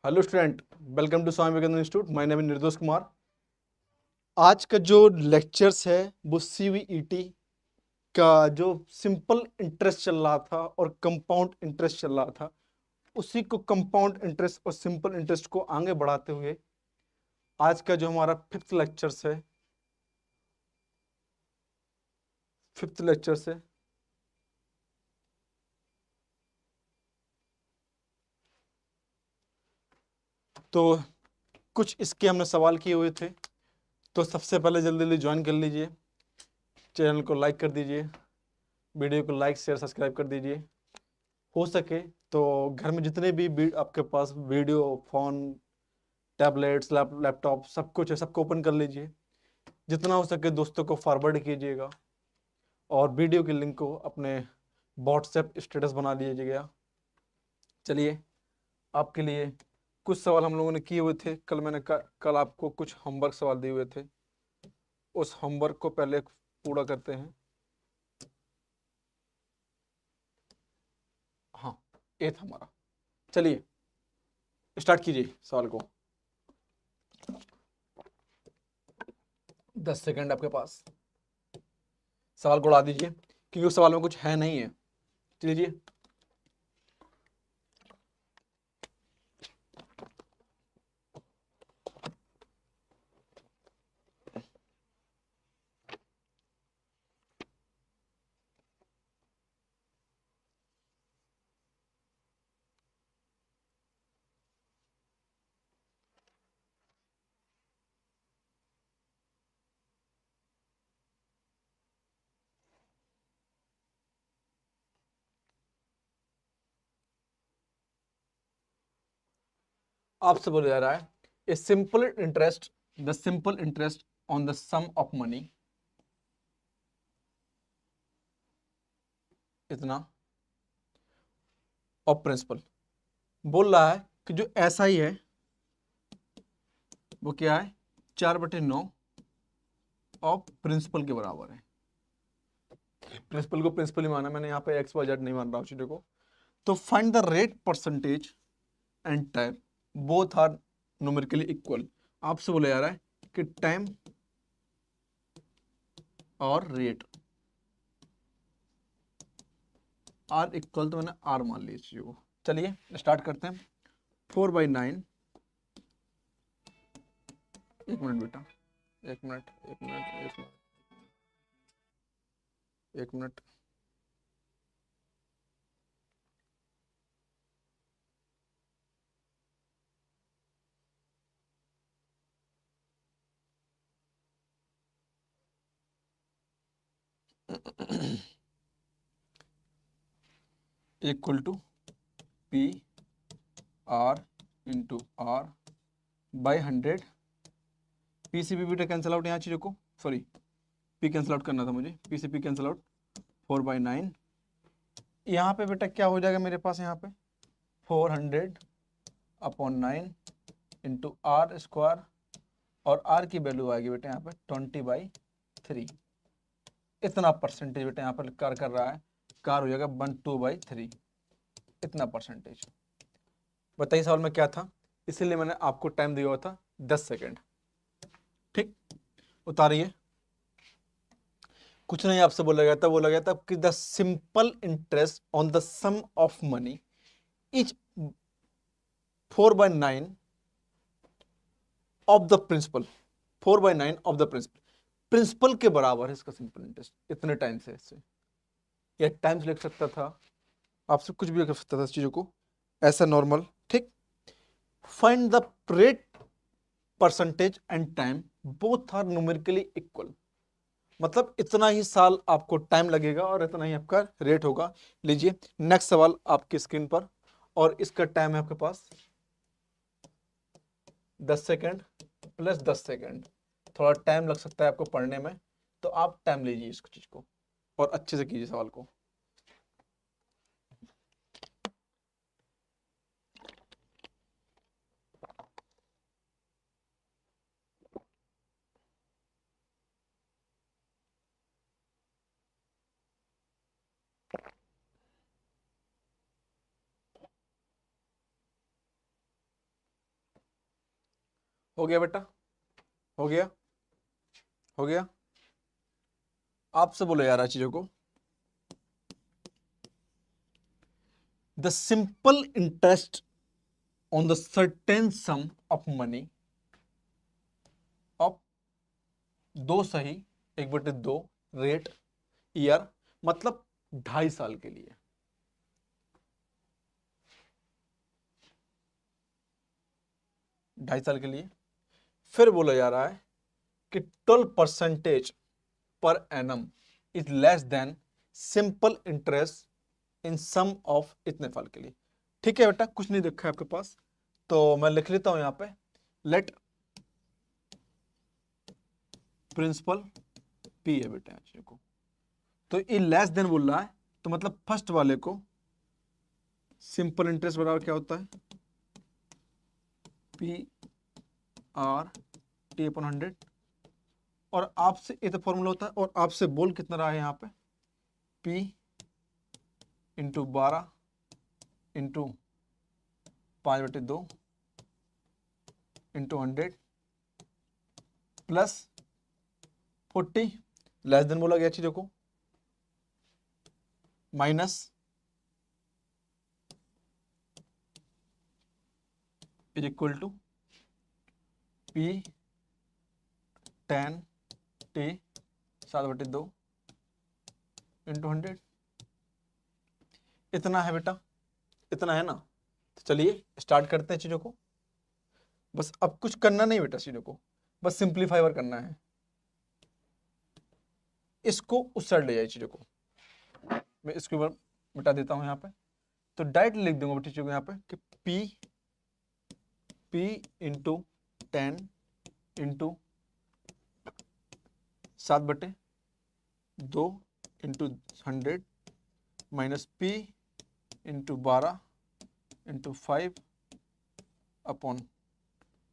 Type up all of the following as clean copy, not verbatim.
Hello student, welcome to Swami Vivekananda institute. My name is Nirdosh Kumar. आज का जो लेक्चर्स है वो सीवीईटी का जो सिंपल इंटरेस्ट चल रहा था और कंपाउंड इंटरेस्ट चल रहा था, उसी को कंपाउंड इंटरेस्ट और सिंपल इंटरेस्ट को आगे बढ़ाते हुए आज का जो हमारा फिफ्थ लेक्चर्स है तो कुछ इसके हमने सवाल किए हुए थे। तो सबसे पहले जल्दी जल्दी ज्वाइन कर लीजिए, चैनल को लाइक कर दीजिए, वीडियो को लाइक शेयर सब्सक्राइब कर दीजिए। हो सके तो घर में जितने भी आपके पास वीडियो फोन टैबलेट्स लैपटॉप सब कुछ है, सबको ओपन कर लीजिए। जितना हो सके दोस्तों को फॉरवर्ड कीजिएगा और वीडियो के लिंक को अपने व्हाट्सएप स्टेटस बना लीजिएगा। चलिए, आपके लिए कुछ सवाल हम लोगों ने किए हुए थे। कल आपको कुछ होमवर्क सवाल दिए हुए थे, उस होमवर्क को पहले पूरा करते हैं। हाँ, ये था हमारा। चलिए स्टार्ट कीजिए सवाल को। 10 सेकंड आपके पास, सवाल को उड़ा दीजिए क्योंकि उस सवाल में कुछ है नहीं है। चलिए आपसे बोला जा रहा है a simple interest, the simple interest on the sum of money इतना ऑफ प्रिंसिपल। बोल रहा है कि जो ऐसा ही है वो क्या है, 4/9 ऑफ प्रिंसिपल के बराबर है। प्रिंसिपल को प्रिंसिपल ही माना मैंने, यहाँ पे एक्स वाई जेड नहीं मान रहा हूँ चीजों को। तो find the rate percentage and time both are numerically equal. आपसे बोला जा रहा है कि टाइम और रेट आर इक्वल, तो मैंने आर मान ली इस चीज को। चलिए स्टार्ट करते हैं। 4/9, एक मिनट बेटा, एक मिनट एक मिनट एक मिनट एक minute. Equal to P R into R by 100। P से पी बेटा कैंसिल आउट, यहाँ चीज़ों को सॉरी पी कैंसिल आउट करना था मुझे, पी से पी कैंसिल आउट। 4/9 यहाँ पे बेटा क्या हो जाएगा मेरे पास, यहाँ पे 400/9 इंटू आर स्क्वायर, और आर की वैल्यू आएगी बेटा यहाँ पे 20/3। इतना परसेंटेज बेटा यहाँ पर कार कर रहा है, कार हो जाएगा 12/3, इतना परसेंटेज। बताइए सवाल में क्या था, इसीलिए मैंने आपको टाइम दिया हुआ था 10 सेकेंड। ठीक, उतारिए। कुछ नहीं, आपसे बोला गया था कि the simple interest on the sum of money is 4/9 of the principal, 4/9 of the principal, principal के बराबर है इसका सिंपल इंटरेस्ट इतने टाइम से। इससे या टाइम्स लिख सकता था, आपसे कुछ भी कर सकता था इस चीजों को ऐसा नॉर्मल। ठीक, find the rate percentage and time both are numerically equal. मतलब इतना ही साल आपको टाइम लगेगा और इतना ही आपका रेट होगा। लीजिए नेक्स्ट सवाल आपकी स्क्रीन पर, और इसका टाइम है आपके पास 10 सेकेंड प्लस 10 सेकेंड। थोड़ा टाइम लग सकता है आपको पढ़ने में, तो आप टाइम लीजिए इस चीज को और अच्छे से कीजिए सवाल को। हो गया बेटा, हो गया, हो गया। आपसे बोलो यार चीजों को, the simple interest on the certain some of money of 2/(1/2) rate year, मतलब 2.5 साल के लिए। ढाई साल के लिए। फिर बोला जा रहा है कि 12% per annum is less than simple interest in sum of इतने साल के लिए। ठीक है बेटा, कुछ नहीं देखा है आपके पास, तो मैं लिख लेता हूं यहां पे, लेट प्रिंसिपल पी है बेटा चीजों को। तो ये लेस देन बोल रहा है, तो मतलब फर्स्ट वाले को सिंपल इंटरेस्ट बराबर क्या होता है, पी आर टी अपॉन 100, और आपसे ये तो फॉर्मूला होता है, और आपसे बोल कितना रहा है यहाँ पे, P into 12 into 5/2 into 100 plus 40, less than बोला गया चीजों को, minus is equal to P tan T 7/2 into 100। इतना है बेटा, इतना है ना। तो चलिए स्टार्ट करते हैं चीजों को। बस अब कुछ करना नहीं बेटा, चीजों को बस सिंप्लीफाई करना है। इसको उस साइड ले जाए चीजों को, मैं इसके ऊपर बता देता हूं यहाँ पे। तो डायरेक्ट लिख दूंगा बेटा चीजों को यहाँ पे कि P into 10 into 7/2 into 100 minus P into 12 into 5 upon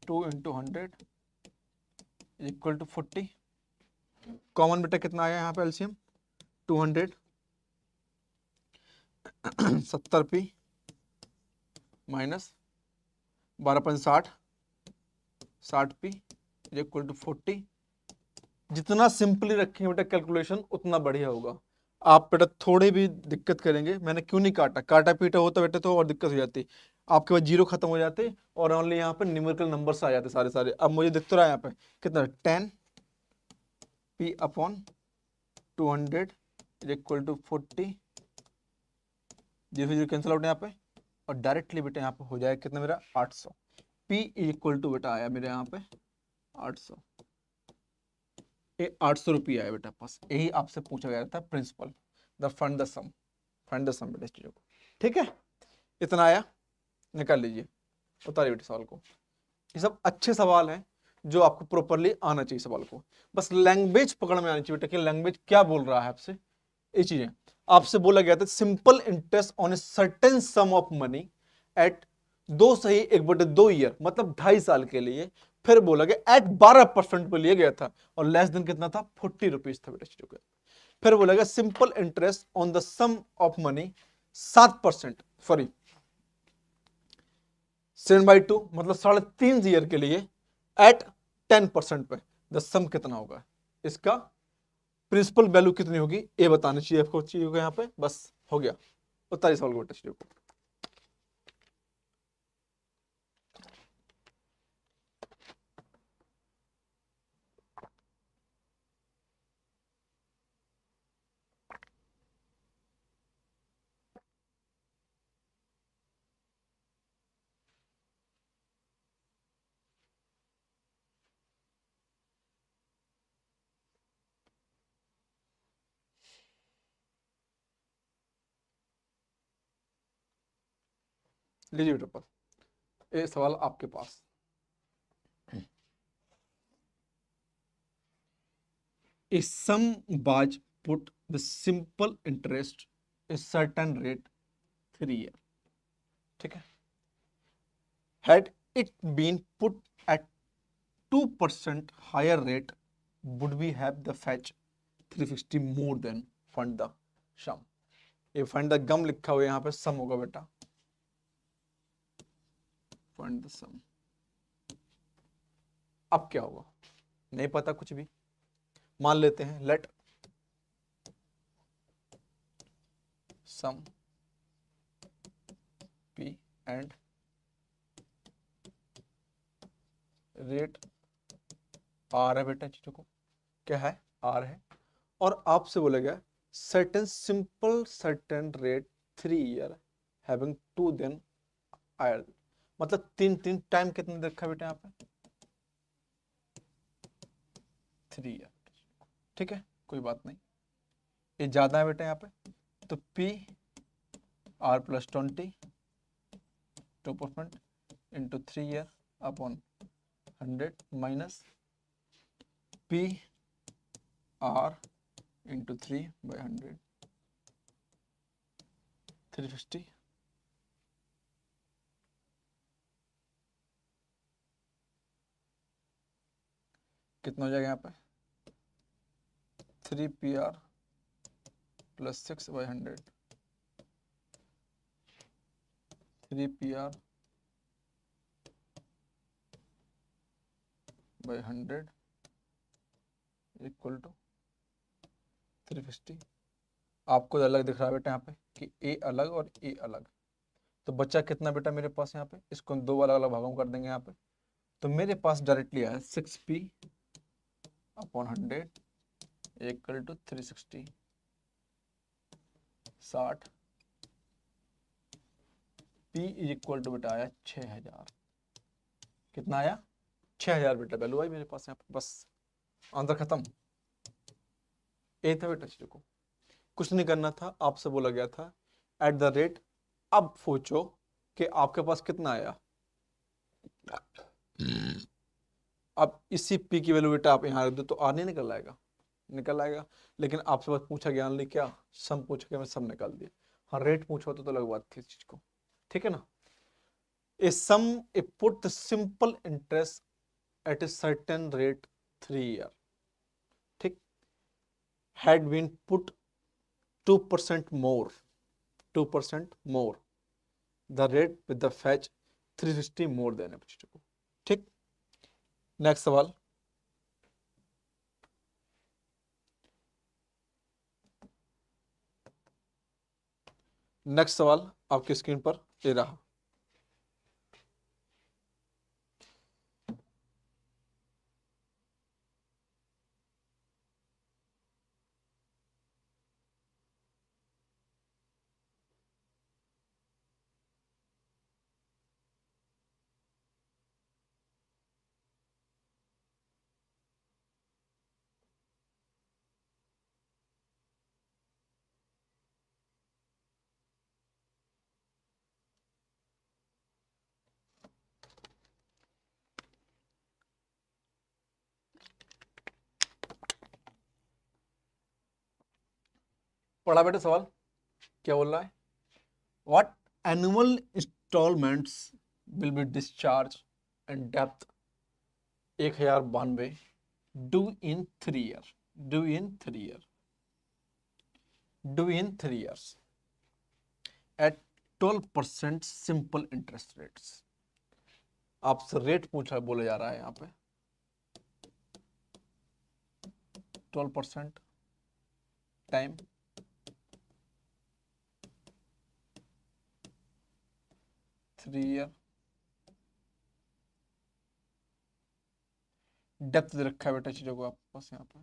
2 into 100 equal to 40। Common बेटा कितना आया यहाँ पे LCM, 200 70p minus 12.60 60p equal to 40। जितना सिंपली रखेंगे बेटा कैलकुलेशन उतना बढ़िया होगा। आप बेटा थोड़ी भी दिक्कत करेंगे, मैंने क्यों नहीं काटा, काटा पीटा होता बेटा तो और दिक्कत हो जाती, आपके पास जीरो खत्म हो जाते और ओनली यहाँ पे न्यूमेरिकल नंबर्स आ जाते सारे सारे। अब मुझे दिख तो रहा है यहाँ पे कितना, 10p upon 200 equal to 40, zero zero cancel out यहाँ पे, और डायरेक्टली बेटा यहाँ पे हो जाएगा कितना मेरा 800। P इक्वल टू बेटा आया मेरे यहाँ पे 800, ये 800 रुपये आया बेटा पास। यही आपसे पूछा गया था principal, the find the sum, find the sum बेटा चीजों को। ठीक है, इतना आया, निकाल लीजिए, उतारिए बेटा सवाल को। ये सब अच्छे सवाल हैं जो आपको प्रॉपरली आना चाहिए सवाल को, बस लैंग्वेज पकड़ में आनी चाहिए बेटा कि लैंग्वेज क्या बोल रहा है आपसे। ये चीजें आपसे बोला गया था, simple interest on a certain some of money at 2/(1/2) year, मतलब 2.5 साल के लिए। फिर बोला गया एट 12% पे लिया गया था, और लेस देन कितना था, 40 रुपीज था बेटा चीजों का। फिर बोला गया simple interest on the sum of money 7%, sorry 7/2 मतलब 3.5 ईयर के लिए एट 10% पे, द सम कितना होगा, इसका प्रिंसिपल वैल्यू कितनी होगी ये बताना चाहिए आपको चीजों को। यहाँ पे बस हो गया, उतारिए सवाल को बेटा चीजों को। लीजिए बेटा पर, ये सवाल आपके पास, a sum was put with simple interest a certain rate 3 year, ठीक है, had it been put at 2% higher rate would we have the fetch 360 more than fund the sum। ये फंड द गम लिखा हुआ है यहाँ पे, सम होगा बेटा, फंड द सम। अब क्या होगा नहीं पता कुछ भी, मान लेते हैं let sum P and rate R है बेटा, चीजों को क्या है आर है, और आपसे बोला गया certain simple certain rate 3 year having two then year, मतलब तीन टाइम कितने देखा बेटा यहाँ पे 3 ईयर, ठीक है कोई बात नहीं, ये ज्यादा है बेटा यहाँ पे, तो P R plus 20 2% into 3 year upon 100 minus P R into 3/100 350 कितना हो जाएगा यहाँ पे 3 PR plus 6/100 3 PR by 100 equal to 350। आपको अलग दिख रहा है बेटा यहाँ पे कि ए अलग और ए अलग, तो बच्चा कितना बेटा मेरे पास यहाँ पे, इसको हम दो अलग अलग भागों में कर देंगे यहाँ पे, तो मेरे पास डायरेक्टली आया 6P upon 100 equal to 360 60 P is equal to बेटा आया 6000, कितना आया 6000 बेटा वैल्यू आई मेरे पास यहाँ पे, बस आंसर खत्म। ए था बेटा, चीजों को कुछ नहीं करना था, आपसे बोला गया था एट द रेट, अब सोचो कि आपके पास कितना आया, अब इसी पी की वैल्यू बेटा आप यहाँ रख दो तो आर नहीं निकल आएगा, निकल आएगा, लेकिन आपसे बस पूछा गया नहीं क्या सम पूछ के मैं सब निकाल दिया, हाँ रेट पूछो तो अलग बात थी इस चीज को, ठीक है ना। A sum a put the simple interest at a certain rate 3 year, ठीक, had been put 2% more 2% more the rate with the fetch 360 more than a, ठीक। नेक्स्ट सवाल, नेक्स्ट सवाल आपकी स्क्रीन पर ये रहा, पढ़ा बेटा सवाल क्या बोल रहा है, what annual instalments will be discharge and depth 1092 due in 3 year due in 3 year due in 3 years at 12% simple interest rates, आपसे रेट पूछा बोला जा रहा है यहाँ पे 12% टाइम 3 ईयर, डेप्थ दे रखा है बेटा चीजों को आपके पास यहाँ पे,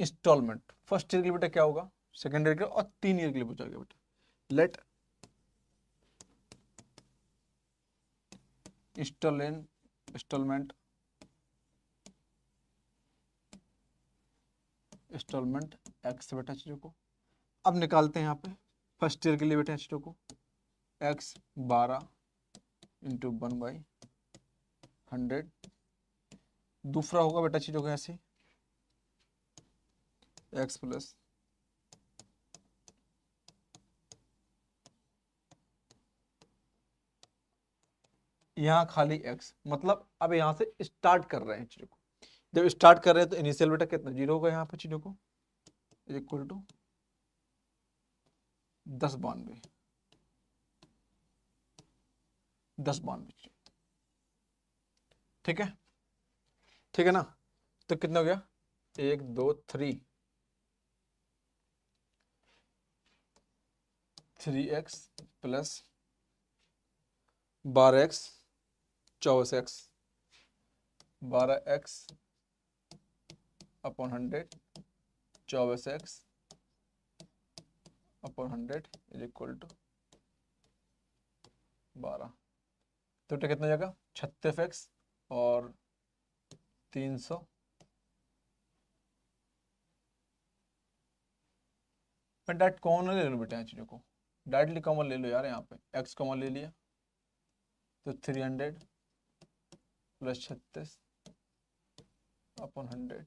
इंस्टॉलमेंट फर्स्ट ईयर के लिए बेटा क्या होगा, सेकेंड ईयर के लिए और 3 ईयर के लिए पूछा गया बेटा, लेट इंस्टॉलमेंट एक्स बेटा चीजों को, अब निकालते हैं यहाँ पे फर्स्ट ईयर के लिए बेटा चीजों को x 12 इंटू 1/100, दूसरा होगा बेटा चीजों को ऐसे x प्लस यहाँ खाली x, मतलब अब यहाँ से स्टार्ट कर रहे हैं चीजों को, जब स्टार्ट कर रहे हैं तो इनिशियल बेटा कितना 0 होगा यहाँ पे चीजों को इक्वल टू 1092 1092। ठीक है, ठीक है ना। तो कितना हो गया, 1 2 3, 3x plus 12x 24x, 12x upon 100, 24x upon 100 is equal to 12। तो बेटा कितना जाएगा, 36x और 300। मैं डायरेक्ट कॉमन ले लो बेटा, इन चीज़ों को डायरेक्टली कॉमन ले लो यार। यहाँ पे x कॉमन ले लिया तो 300 प्लस 36 अपॉन 100,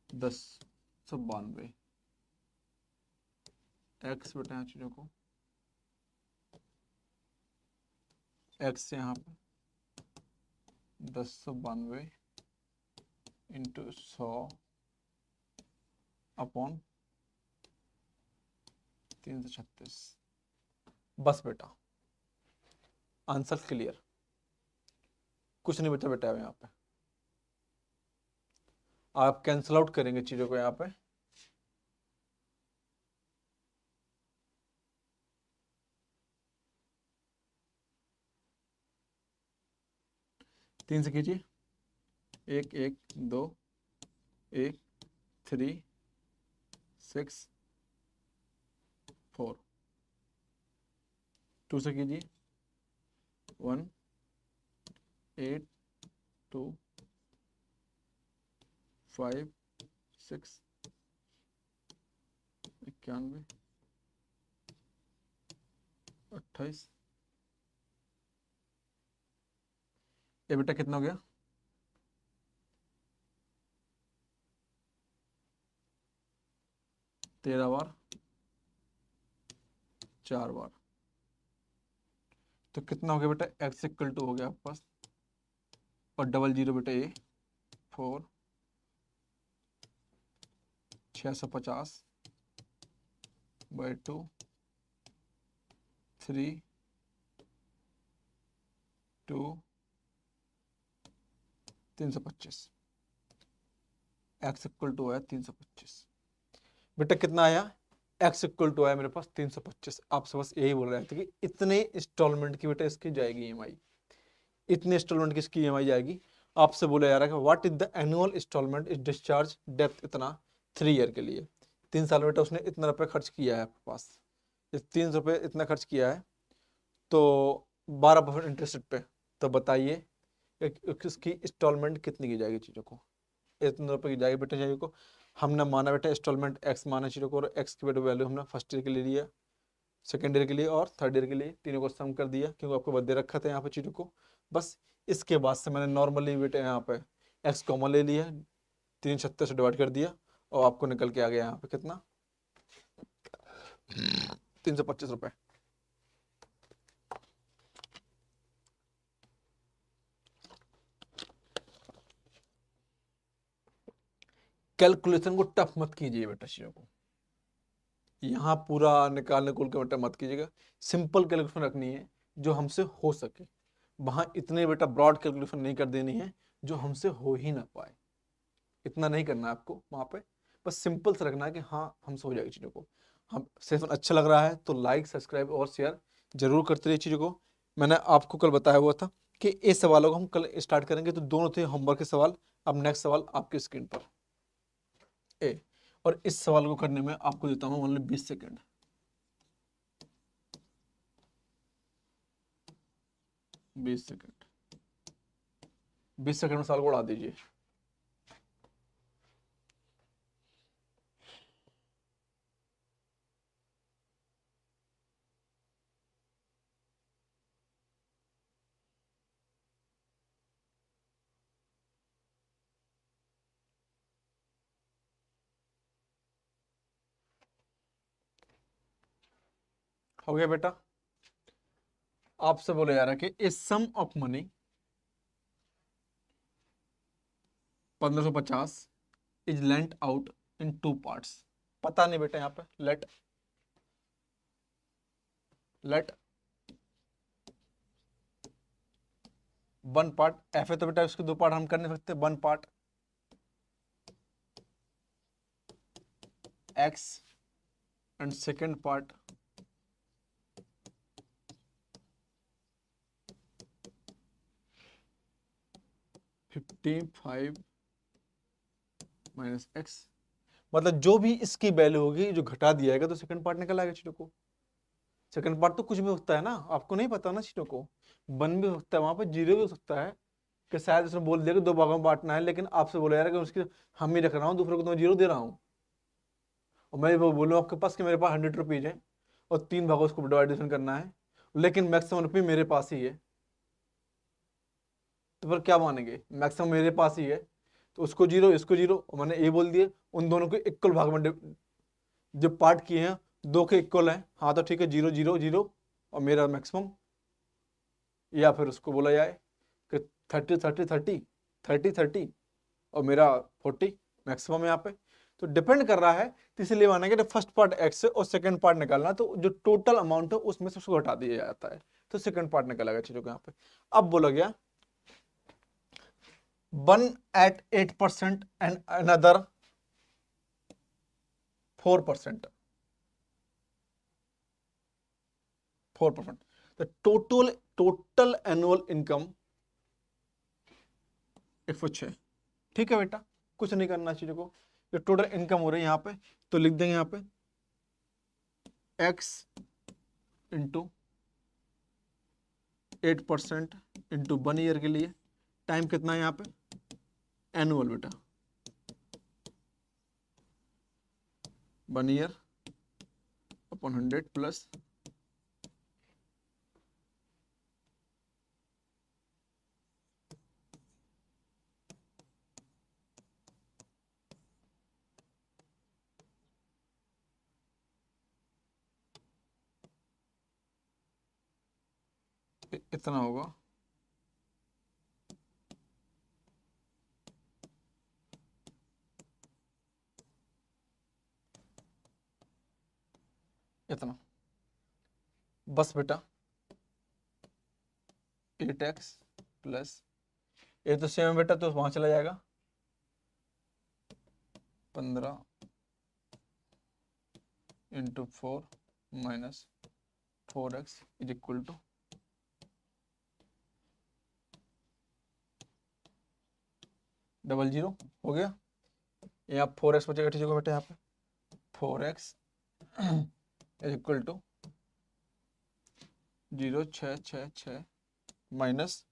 1092 x बेटा, यहाँ चीज़ों को x से यहाँ पे 1092 इंटू 100 अपॉन 336। बस बेटा आंसर क्लियर, कुछ नहीं बचा बेटा यहाँ पे। आप कैंसल आउट करेंगे चीजों को यहाँ पे, तीन से कीजिए, 1 1 2 1 3 6 4, 2 से कीजिए, 1 8 2 5 6 91 28। ये बेटा कितना हो गया, 13 बार 4 बार। तो कितना हो गया बेटा, x इक्वल टू हो गया आपके पास, और 00 बेटा ये 4 650 बाई 2 3 2 325। x इक्वल टू आया 325। बेटा कितना आया, x इक्वल टू आया मेरे पास 325। आपसे बस यही बोल रहे थे कि इतने इंस्टॉलमेंट की बेटा इसकी जाएगी ईएमआई, इतने इंस्टॉलमेंट की इसकी ईएमआई जाएगी। आपसे बोला जा रहा है कि what is the annual instalment is discharge depth, इतना 3 ईयर के लिए, 3 साल बेटा उसने इतना रुपये खर्च किया है आपके पास, इस 300 रुपये इतना खर्च किया है, तो 12% इंटरेस्ट पे। तो बताइए इसकी इंस्टॉलमेंट कितनी की जाएगी चीज़ों को, इतने रुपये की जाएगी बेटा चीज़ों को। हमने माना बेटा इंस्टॉलमेंट एक्स माना चीज़ों को, और एक्स की बेटा वैल्यू हमने फर्स्ट ईयर के लिए लिया, सेकेंड ईयर के लिए और थर्ड ईयर के लिए, तीनों को सम कर दिया क्योंकि आपको बदले रखा था यहाँ पे चीज़ों को। बस इसके बाद से मैंने नॉर्मली बेटा यहाँ पे एक्स कॉमन ले लिया, 376 से डिवाइड कर दिया, और आपको निकल के आ गया यहाँ पे कितना, 325 रुपये। कैलकुलेशन को टफ मत कीजिए बेटा चीज़ों को, यहाँ पूरा निकालने को बेटा मत कीजिएगा, सिंपल कैलकुलेशन रखनी है जो हमसे हो सके। वहाँ इतने बेटा ब्रॉड कैलकुलेशन नहीं कर देनी है जो हमसे हो ही ना पाए, इतना नहीं करना है आपको वहाँ पे। बस सिंपल से रखना है कि हाँ हमसे हो जाएगी चीज़ों को। हम सेशन अच्छा लग रहा है तो लाइक सब्सक्राइब और शेयर जरूर करते रहिए चीज़ों को। मैंने आपको कल बताया हुआ था कि इस सवालों को हम कल स्टार्ट करेंगे, तो दोनों थे होमवर्क के सवाल। अब नेक्स्ट सवाल आपकी स्क्रीन पर ए, और इस सवाल को करने में आपको देता हूँ ओनली 20 सेकेंड। 20 सेकेंड, 20 सेकेंड में सवाल को उड़ा दीजिए। हो गया बेटा। आपसे बोले जा रहा है कि a sum of money 1550 is lent out in 2 parts. पता नहीं बेटा यहाँ पे लेट वन पार्ट एफ है तो बेटा इसके दो पार्ट हम कर नहीं सकते, one part x and second part (55 - x), मतलब जो भी इसकी वैल्यू होगी जो घटा दिया जाएगा तो सेकंड पार्ट निकल आएगा चीजों को। सेकंड पार्ट तो कुछ भी हो सकता है ना, आपको नहीं पता ना चीजों को, वन भी हो सकता है, वहां पर जीरो भी हो सकता है कि शायद उसने बोल दिया कि दो भागों में बांटना है, लेकिन आपसे बोला जा रहा है कि उसकी हम ही रख रहा हूँ, दूसरे को तो मैं जीरो दे रहा हूँ, और मैं वो बोलूँ आपके पास कि मेरे पास 100 रुपीज है और 3 भागों उसको डिवाइडेशन करना है, लेकिन मैक्सिमम रुपये मेरे पास ही है, तो फिर क्या मानेंगे, मैक्सिमम मेरे पास ही है, तो उसको जीरो इसको जीरो, और मैंने ये बोल दिया उन दोनों को इक्वल भाग में जो पार्ट किए हैं दो के इक्वल हैं, हाँ तो ठीक है, 0 0 0 और मेरा मैक्सिमम, या फिर उसको बोला जाए कि 30 30 30 30 30 और मेरा 40 मैक्सिमम यहाँ पे, तो डिपेंड कर रहा है, तो इसलिए मानेंगे कि फर्स्ट पार्ट एक्स है और सेकंड पार्ट निकालना, तो जो टोटल अमाउंट है उसमें से उसको हटा दिया जाता है, तो सेकंड पार्ट निकालेगा चीजों को यहाँ पे। अब बोला गया 1 at 8% and another 4%, 4%, the total annual income if कुछ है, ठीक है बेटा, कुछ नहीं करना चीजों को, जो टोटल इनकम हो रही है यहाँ पे, तो लिख देंगे यहाँ पे x इंटू 8% इंटू 1 ईयर के लिए, टाइम कितना है यहाँ पे, एनुअल बेटा, 1 ईयर अपॉन 100 प्लस इतना होगा, इतना, बस बेटा 8x प्लस, ये तो सेम बेटा, तो वहां चला जाएगा 15 into 4 minus 4x is equal to double zero, हो गया, यहाँ 4x बचेगा, ठीक है बेटा, यहाँ पे 4x is equal to 0 6 6 6 minus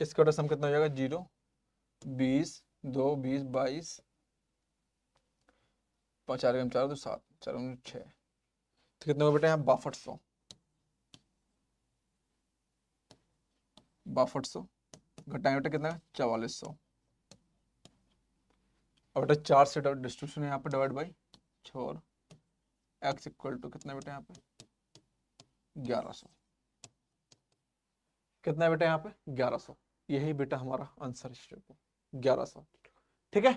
इसका बेटा सम कितना हो जाएगा, 0 20 2 20 22 4 4 4 तो 7 4 6, तो कितना हो बेटा यहाँ 6200, 6200 घटाएंगे बेटा कितना 4400, और बेटा 4 से डिस्ट्रीब्यूशन यहाँ पे डिवाइड बाई 6 और x इक्वल टू कितना बेटा यहाँ पे 1100, कितना है बेटा यहाँ पे 1100, यही बेटा हमारा आंसर है 1100, ठीक है,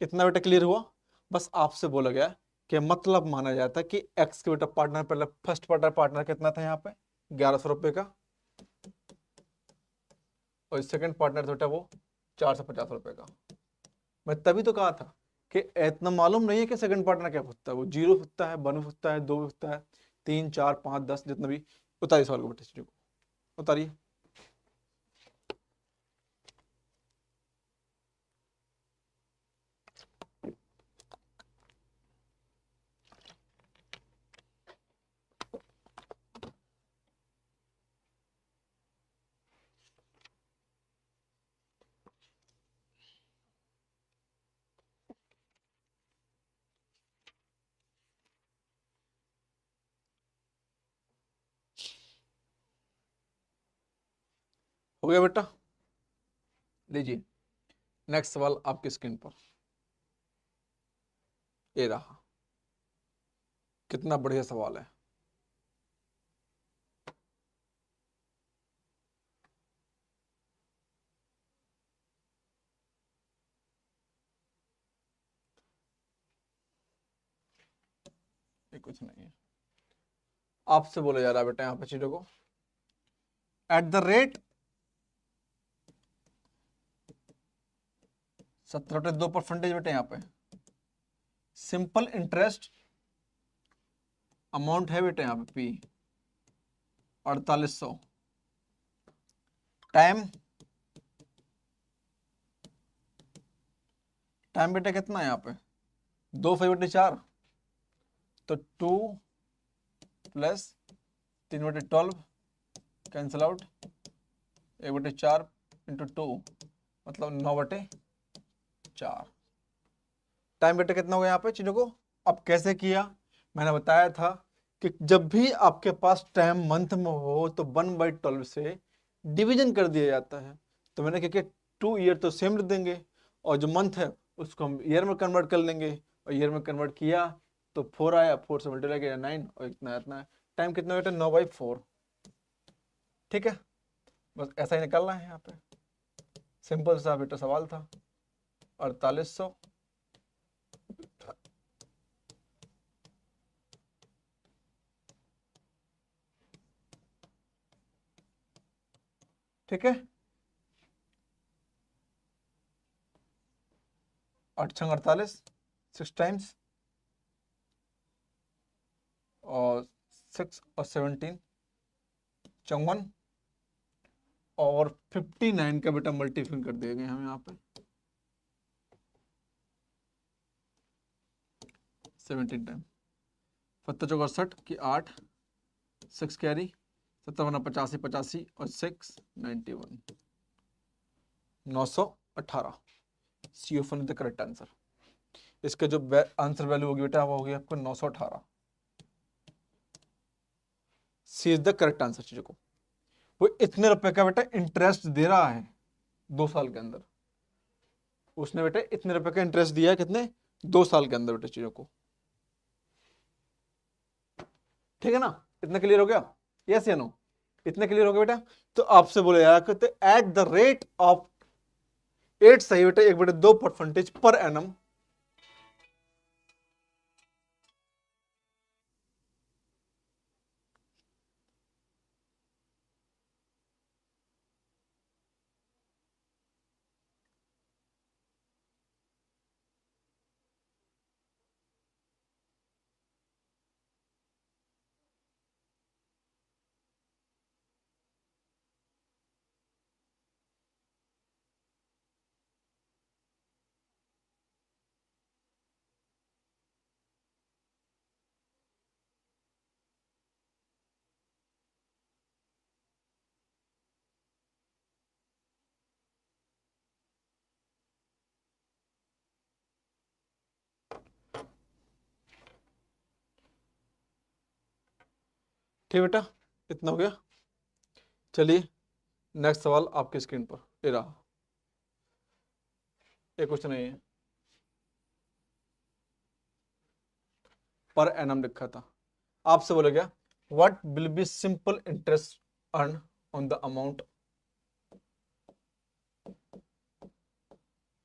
इतना बेटा क्लियर हुआ। बस आपसे बोला गया कि मतलब माना जाता है कि x के बेटा पार्टनर, पहले फर्स्ट पार्टनर कितना था यहाँ पे 1100 रुपए का, और सेकंड पार्टनर बेटा वो 450 रुपए का। मैं तभी तो कहा था कि इतना मालूम नहीं है कि सेकंड पार्टनर क्या होता है, वो 0 होता है, 1 होता है, 2 होता है, 3 4 5 10 जितना भी। उतारिए सवाल को बेटा, चीजों को उतारिए। हो गया बेटा, लीजिए नेक्स्ट सवाल आपकी स्क्रीन पर, ये रहा, कितना बढ़िया सवाल है। ये कुछ नहीं है, आपसे बोला जा रहा है बेटा यहाँ पे चीजों को एट द रेट 17.2% बेटे यहाँ पे सिंपल इंटरेस्ट अमाउंट है बेटे यहाँ पे पी 4800 टाइम बेटे कितना है यहाँ पे 2/4 तो 2 प्लस 3/12 कैंसिल आउट 1/4 इंटू 2 मतलब 9/4 टाइम बेटे कितना हो गया यहाँ पे चीजों को। अब कैसे किया मैंने बताया था कि जब भी आपके पास टाइम मंथ में हो तो 1/12 से डिवीजन कर दिया जाता है। तो मैंने क्या किया 2 ईयर तो सेम रख देंगे और जो मंथ है उसको हम ईयर में कन्वर्ट कर लेंगे और ईयर में कन्वर्ट किया तो 4 आया 4 से मल्टीप्लाई किया 9 और इतना टाइम कितना बेटा 9/4। ठीक है बस ऐसा ही निकालना है यहाँ पे सिंपल सा बेटा सवाल था 4800 ठीक है 8×48 6 टाइम्स और 6 और 17 54 और 59 का बेटा मल्टीप्लाई कर दिए गए हम यहाँ पे 17 टाइम 7×4 की 8 6 कैरी 7×85 85 और 6 91 918 C option is the correct answer. इसका जो आंसर वैल्यू होगी बेटा वो होगी आपको 918 सी इज द करेक्ट आंसर। चीजों को वो इतने रुपए का बेटा इंटरेस्ट दे रहा है 2 साल के अंदर उसने बेटा इतने रुपए का इंटरेस्ट दिया है कितने 2 साल के अंदर बेटा चीजों को। ठीक है ना इतना क्लियर हो गया यस या नो इतना क्लियर हो गया बेटा। तो आपसे बोले यार कहते एट द रेट ऑफ 8 सही बेटा 1/2% पर एनम ठीक बेटा इतना हो गया। चलिए नेक्स्ट सवाल आपकी स्क्रीन पर ये रहा एक क्वेश्चन है ये पर एनम लिखा था आपसे बोला गया what will be simple interest earn on the amount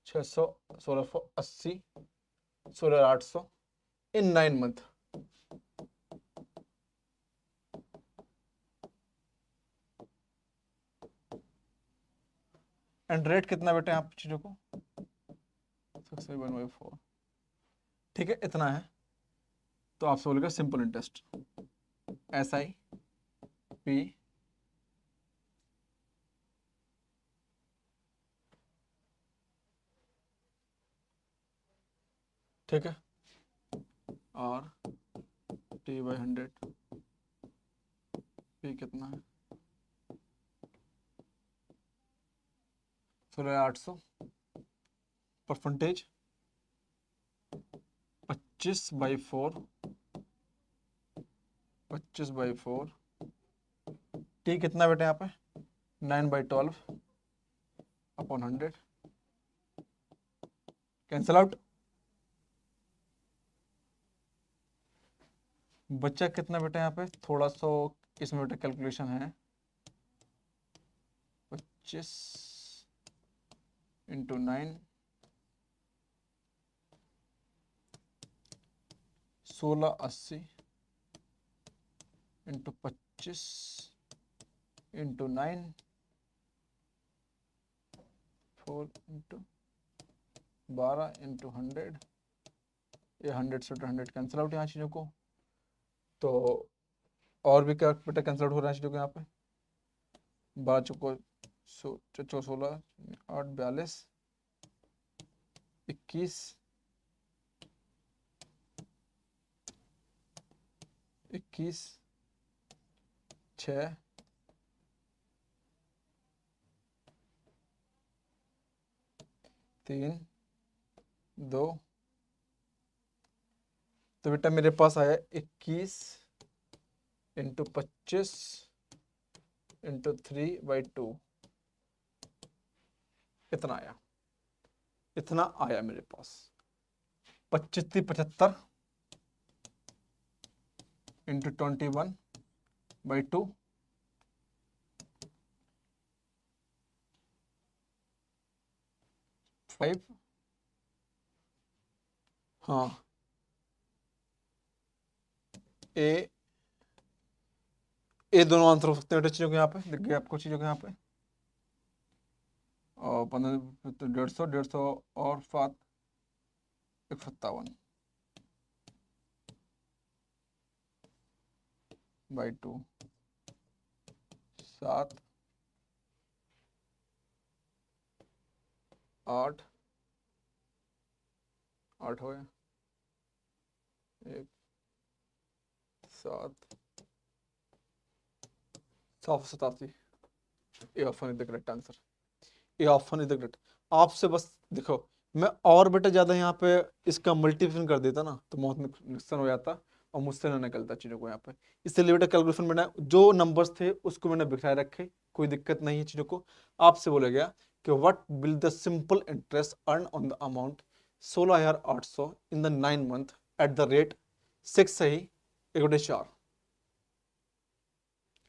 600 1680 16800 in 9 month and rate कितना बेटा यहाँ पे चीजों को 6/4 ठीक है इतना है। तो आपसे बोलेगा सिंपल इंटरेस्ट SIP ठीक है और T/100 P कितना है 16800 परसेंटेज 25/4 T कितना बेटा यहाँ पे 9/12 अपॉन 100 कैंसल आउट बच्चा कितना बेटा यहाँ पे थोड़ा सा इसमें बेटा कैलकुलेशन है 25 × 9 1680 × 25 इंटू 9, 4 इंटू 12 इंटू 100, ये 100 से 100 कैंसिल आउट यहाँ चीज़ों को। तो और भी क्या बेटा कैंसिल आउट हो रहा है चीज़ों को यहाँ पे, 12 चौको 16, 8 42 21 21 6 3 2। तो बेटा मेरे पास आया 21 इंटू 25 इंटू 3/2, इतना आया, इतना आया मेरे पास। 25 75 इंटू 21/2, फाइव। हाँ ए दोनों आंसर हो सकते हैं बेटा चीज़ों के यहाँ पे, दिख गया आपको चीज़ों के यहाँ पे। और 15 तो 150 और 7 157/2। 7 8 8 हो गया, 1 7 787। A option is the correct answer, A option is the correct. आपसे बस देखो, मैं और बेटा ज़्यादा यहाँ पे इसका मल्टीप्लिकेशन कर देता ना तो बहुत नुकसान हो जाता और मुझसे ना निकलता चीज़ों को यहाँ पे। इसलिए बेटा कैलकुलेशन मैंने जो नंबर्स थे उसको मैंने बिखराए रखे, कोई दिक्कत नहीं है चीज़ों को। आपसे बोला गया कि what will the simple interest earn on the amount 16,800 in the 9 month at the rate 6 सही 1/4,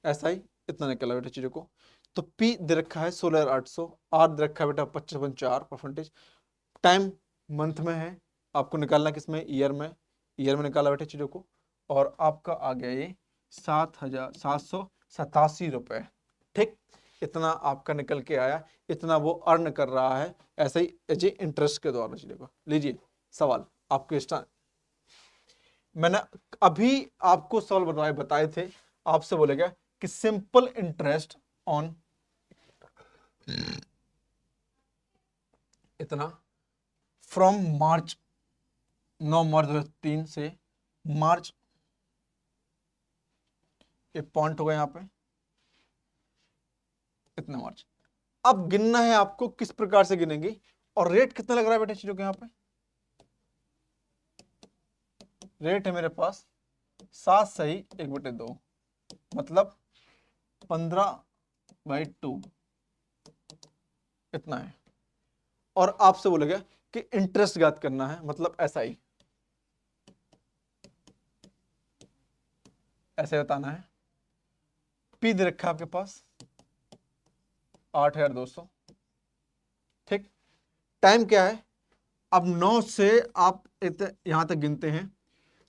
ऐसा ही इतना निकला बेटा चीज़ों को। तो P दे रखा है 16,800, R दे रखा है बेटा 25.4%, टाइम मंथ में है, आपको निकालना किसमें, ईयर में, ईयर में निकाला बेटा चीज़ों को। और आपका आ गया ये 7,787 रुपये, ठीक, इतना आपका निकल के आया, इतना वो अर्न कर रहा है ऐसे ही एज ए इंटरेस्ट के द्वारा चीज़ों को। लीजिए सवाल आपके स्टार, मैंने अभी आपको सवाल बताए थे, आपसे बोलेगा कि सिंपल इंटरेस्ट ऑन इतना फ्रॉम मार्च 9 मार्च 2003 से मार्च, ये पॉइंट होगा यहाँ पे इतना मार्च। अब गिनना है आपको किस प्रकार से गिनेंगे, और रेट कितना लग रहा है बेटा चीजों के यहाँ पे, रेट है मेरे पास 7 सही 1/2, मतलब 15/2 इतना है। और आपसे बोलेगा कि इंटरेस्ट ज्ञात करना है, मतलब ऐसा ही ऐसे बताना है। पी दे रखा है आपके पास 8,200, ठीक। टाइम क्या है, अब 9 से आप यहां तक गिनते हैं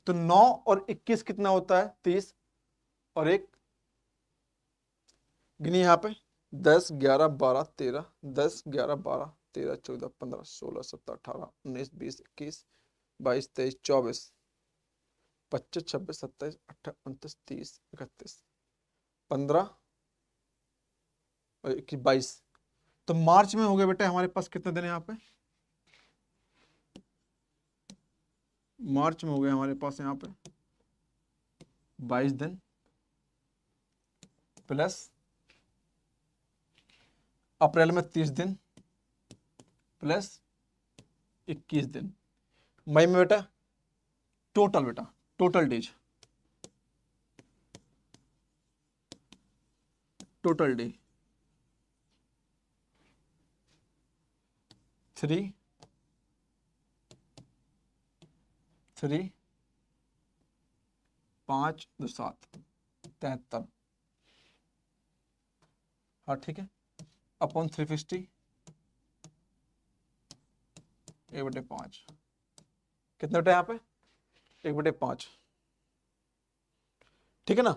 तो 9 और 21 कितना होता है 30, और एक गिनी यहाँ पे 10 11 12 13, 10 11 12 13 14 15 16 17 18 19 20 21 22 23 24 25 26 27 28 29 30 31 15 और 21 22। तो मार्च में हो गया बेटा हमारे पास कितने दिन यहाँ पे, मार्च में हो गया हमारे पास यहाँ पे 22 दिन, प्लस अप्रैल में 30 दिन, प्लस 21 दिन, मई में बेटा टोटल डेज, टोटल डे 3 5 2 7 73, हाँ ठीक है, अपॉन 350 1/5, कितना बेटा यहाँ पे 1/5, ठीक है ना।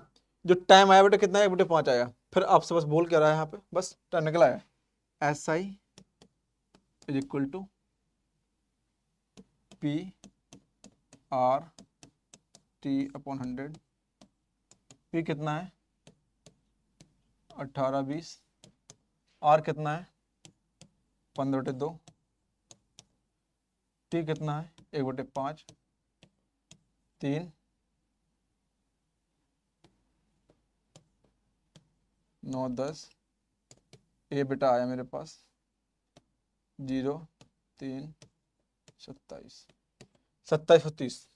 जो टाइम आया बेटा कितना है, 1/5 आया। फिर आपसे बस बोल क्या रहा है यहाँ पे, बस टाइम निकल आया, S I is equal to P R T upon 100। P कितना है 18 20, आर कितना है 15/2, टी कितना है 1/5, 3 9 10। ए बेटा आया मेरे पास 0 3 27 27 और 30।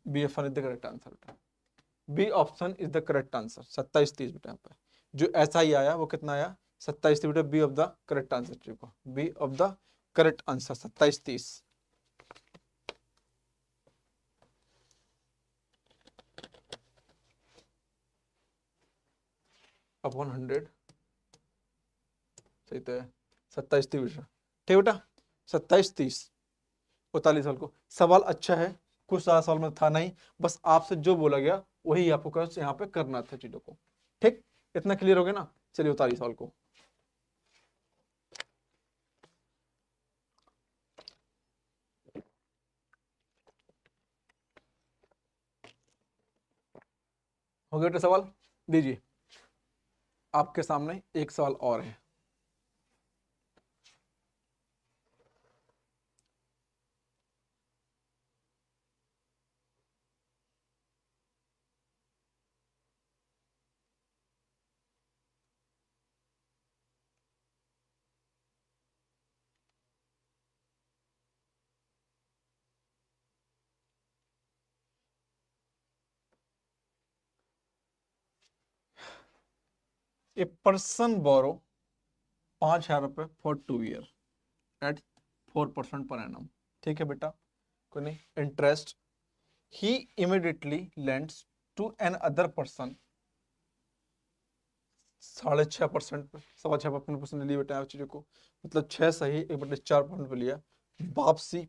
B option is the correct answer बेटा, b option is the correct answer. 27 30 बेटा यहाँ पे जो ऐसा ही आया वो कितना आया 27 30 बेटा, b of the correct answer चुका, b of the correct answer 27 30 upon 100। सही तो है 27 30 बेटा, ठीक बेटा 27 30 45 साल को। सवाल अच्छा है, कुछ ज्यादा सवाल में था नहीं, बस आपसे जो बोला गया वही आपको यहाँ पे करना था चीजों को। ठीक, इतना क्लियर हो गया ना। चलिए 45 साल को। हो गया बेटा सवाल, दीजिए। आपके सामने एक सवाल और है। ए पर्सन बोरो 5,000 रुपए for 2 year eight 4% per annum. ठीक है बेटा, कोई नहीं, interest he immediately lends to another person 6.5% पे, 6.5% लिए बेटा चीजों को, मतलब 6 सही 1/4% पे लिया वापसी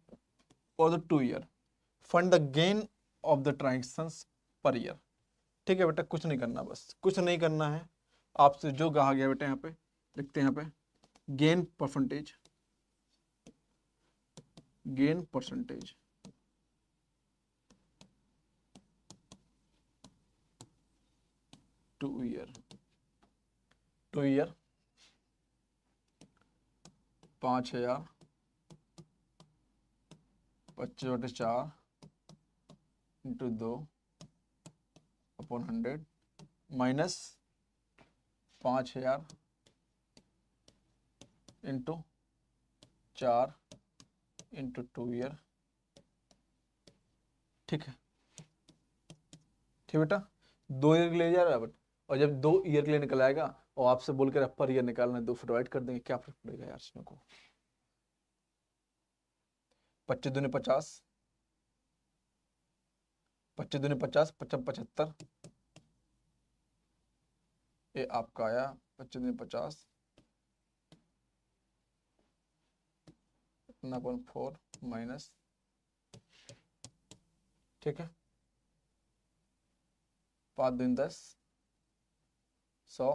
for the 2 year. Fund the gain of the transactions per year. ठीक है बेटा, कुछ नहीं करना, बस कुछ नहीं करना है। आपसे जो कहा गया बेटा यहाँ पे लिखते हैं, यहाँ पे gain percentage, gain percentage 2 year, 2 year 5,000 25/4 into 2 upon 100 minus 5,000 into 4 into 2 year. ठीक है, ठीक बेटा, 2 ईयर के लिए जा रहा है बट, और जब 2 ईयर के लिए निकल आएगा और आपसे बोल कर पर ईयर निकालना है, 2 डिवाइड कर देंगे, क्या फर्क पड़ेगा यार इसमें को। 25 दूनी 50, 25 दूनी 50, 55 75। ये आपका आया 25 दूनी 50 4 माइनस, ठीक है 5 दूनी 10 100,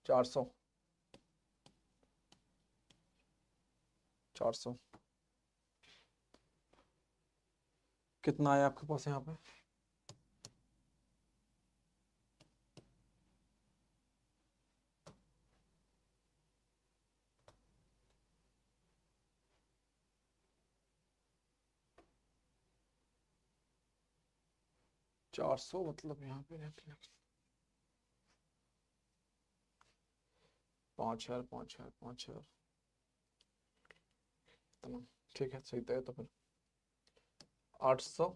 400, 400 कितना आया आपके पास यहाँ पे 400 मतलब यहाँ पे 5,000 5,000 5,000 तमाम। ठीक है सही तो है, तो फिर 800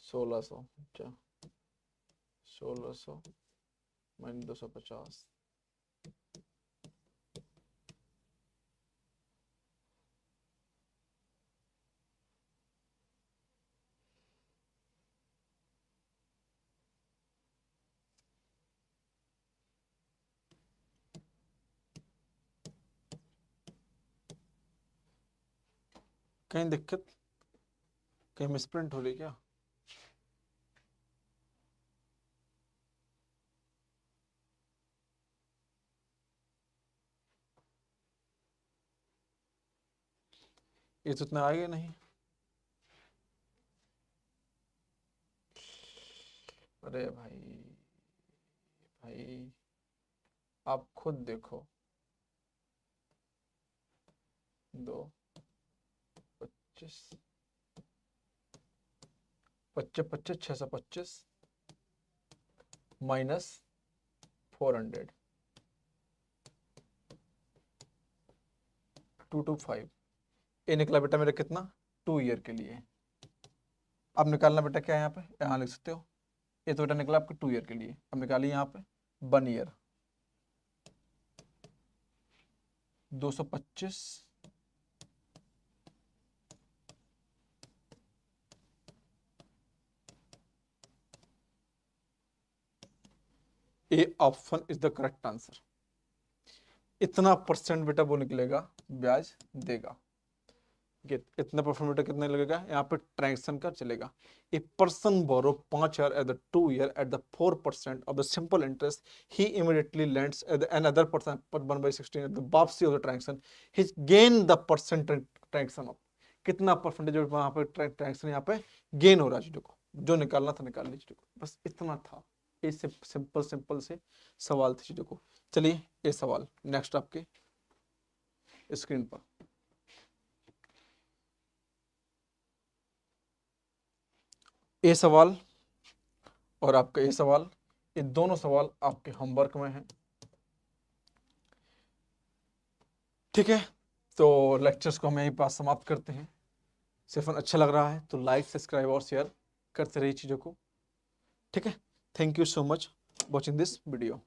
1600, अच्छा 1600 माइनस 250, कहीं दिक्कत, कहीं मिसप्रिंट हो रही क्या? ये तो इतना आएगा नहीं। अरे भाई, भाई आप खुद देखो। 2 25 25 25 625 माइनस 400 225। ये निकला बेटा मेरा कितना? 2 ईयर के लिए। अब निकालना बेटा क्या है यहाँ पे, यहाँ लिख सकते हो। ये तो बेटा निकला आपके 2 ईयर के लिए। अब निकालिए यहाँ पे 1 year 225 A option is the correct answer. इतना परसेंट बेटा वो निकलेगा, ब्याज देगा। इतना परसेंट बेटा कितना लगेगा यहाँ पे, ट्रांजेक्शन का चलेगा। A person borrow 5,000 at the 2 year at the 4% of the simple interest, he immediately lends another person 1/16 at the वापसी of the transaction, he gain the percent transaction of. कितना परसेंटेज वहां पे ट्रांजेक्शन यहाँ पे gain हो रहा है। देखो जो निकालना था निकाल लीजिए, बस इतना था। ये सिंपल सिंपल से सवाल थे। देखो चलिए ये सवाल नेक्स्ट आपके स्क्रीन पर। ये सवाल और आपका ये सवाल, ये दोनों सवाल आपके होमवर्क में हैं। ठीक है, तो लेक्चर्स को हम यहीं पास समाप्त करते हैं। सेशन अच्छा लग रहा है तो लाइक सब्सक्राइब और शेयर करते रहिए चीज़ों को। ठीक है, thank you so much watching this video.